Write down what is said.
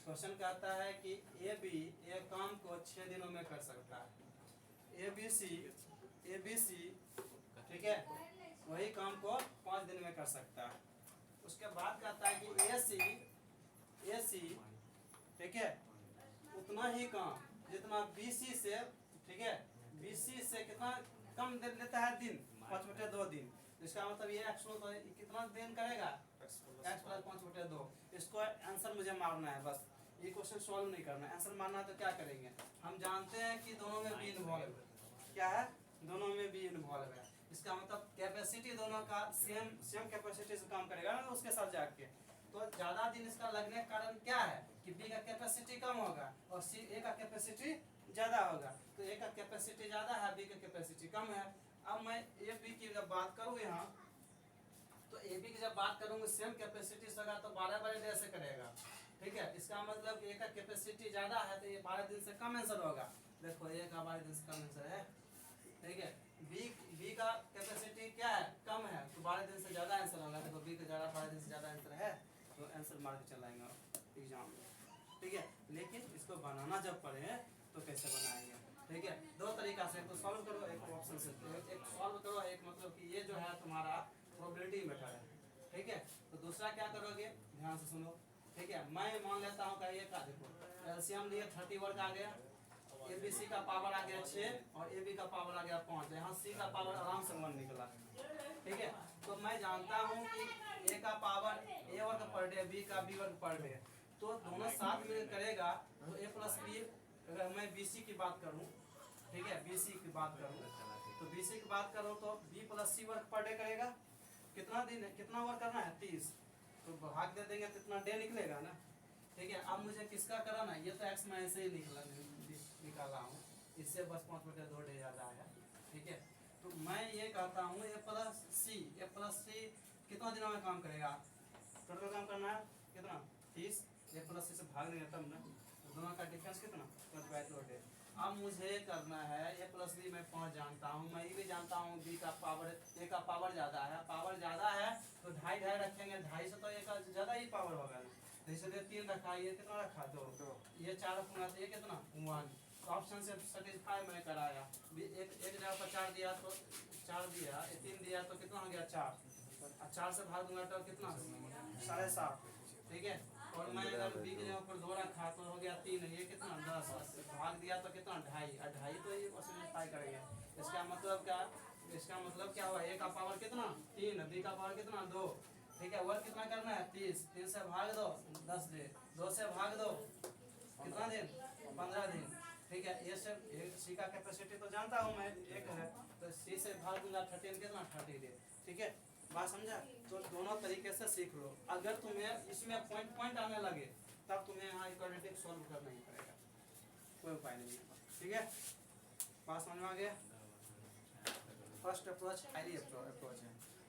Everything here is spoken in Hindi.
क्वेश्चन कहता है कि ए बी एक काम को 6 दिनों में कर सकता है। ए बी सी ठीक है, वही काम को 5 दिन में कर सकता है। उसके बाद कहता है कि ए सी ठीक है, उतना ही काम जितना बी सी से, ठीक है, बी सी से कितना कम दिन लेता है, दिन 5/2 दिन। इसका मतलब ये एक्स तो कितना दिन करेगा, x प्लस 5/2। इसको आंसर मुझे मारना है, बस ये क्वेश्चन सॉल्व नहीं करना है। आंसर मारना है तो क्या करेंगे, हम जानते हैं कि दोनों में बी इन्वॉल्व है। क्या है, दोनों में बी इन्वॉल्व है। इसका मतलब कैपेसिटी दोनों का सेम कैपेसिटी से काम करेगा ना उसके साथ जाके। तो ज्यादा दिन इसका लगने का कारण क्या है कि बी का कैपेसिटी कम होगा और ए का कैपेसिटी ज्यादा होगा। तो ए का कैपेसिटी ज्यादा है, बी का कैपेसिटी कम है। अब मैं ए बी की जब बात करूँ यहाँ, तो ए बी की जब बात करूँगी सेम कैपेसिटी से होगा तो 12 डे से करेगा। ठीक है, इसका मतलब ए का कैपेसिटी ज्यादा है तो ये 12 दिन से कम आंसर होगा। देखो ए का 12 दिन से कम आंसर है। ठीक है, बी का कैपेसिटी क्या है, कम है, तो 12 दिन से ज्यादा आंसर होगा। देखो बी का ज्यादा 12 दिन से ज्यादा आंसर है, तो आंसर मार के चलाएंगे एग्जाम में। ठीक है, लेकिन इसको बनाना जब पढ़े तो कैसे बनाएंगे। ठीक है, दो तरीका से, तो सॉल्व करो एक ऑप्शन से, एक सॉल्व करो, एक मतलब कि ये जो है तुम्हारा प्रोबेबिलिटी मेथड है। ठीक है, तो दूसरा क्या करोगे, ध्यान से सुनो। ठीक है, मैं मान लेता हूँ का ये का, देखो एलसीएम लिए 30 वर्ग आ गया, ए बी सी का पावर आ गया 6 और ए बी का पावर आ गया 5। यहाँ सी का पावर आराम से 1 निकला। ठीक है, तो मैं जानता हूँ कि ए का पावर ए वर्ग पर डे, बी का बी वर्ग पर डे, तो दोनों साथ में करेगा तो ए प्लस बी। अगर मैं बी सी की बात करूँ, ठीक है, बी सी की बात करूँ, तो बी सी की बात करूँ तो बी प्लस सी वर्ग पर डे करेगा। कितना दिन है, कितना वर्ग करना है, 30, तो भाग दे देंगे तो इतना डे निकलेगा ना। ठीक है, अब मुझे किसका कराना है, ये तो एक्स मैं ऐसे ही निकाला हूँ, इससे बस 5/2 डे ज्यादा है। ठीक है, तो मैं ये कहता हूँ ए प्लस सी कितना दिनों में काम करेगा, टोटल काम करना है कितना, 30। ए प्लस सी से भाग देंगे तब ना, तो दोनों का डिफरेंस कितना, 5/2 डे। अब मुझे करना है ए प्लस बी, मैं 5 जानता हूँ, मैं ये भी जानता हूँ बी का पावर, ए का पावर ज्यादा है, पावर ज्यादा है तो 2.5 रखेंगे, 2.5 से तो ए का ज्यादा ही पावर होगा ना। जैसे 3 रखा, ये कितना रखा, 2, ये 4 रखूंगा तो ये कितना, 1। तो ऑप्शन से सेटिस्फाई मैं कराया, एक जगह पर 4 दिया तो 4 दिया, 3 दिया तो कितना हो गया, 4, और 4 से भाग दूंगा तो कितना, 7.5। ठीक है, और मैं अगर बी की जगह पर 2 रखा तो हो गया 3, ये कितना, 10, भाग दिया तो कितना, 2.5, और 2.5 तो ये सेटिस्फाई करेंगे। इसका मतलब क्या, इसका मतलब क्या हुआ, ए का पावर कितना, 3, बी का पावर कितना, 2। ठीक है, वर्ग कितना करना है, 30, 3 से भाग दो 10 दिन, 2 से भाग दो कितना दिन, 15 दिन। ठीक है, ये सब सी का कैपेसिटी तो जानता हूँ मैं 1 है, तो सी से भाग दूंगा 13 कितना, 30 दिन। ठीक है, बात समझा। तो दोनों तरीके से सीख लो। अगर तुम्हें इसमें पॉइंट आने लगे तब तुम्हें यहाँ क्वाड्रेटिक सॉल्व करना ही पड़ेगा, कोई उपाय नहीं है। ठीक है, बात समझ में आ गया। फर्स्ट अप्रोच हाईली अप्रोच है।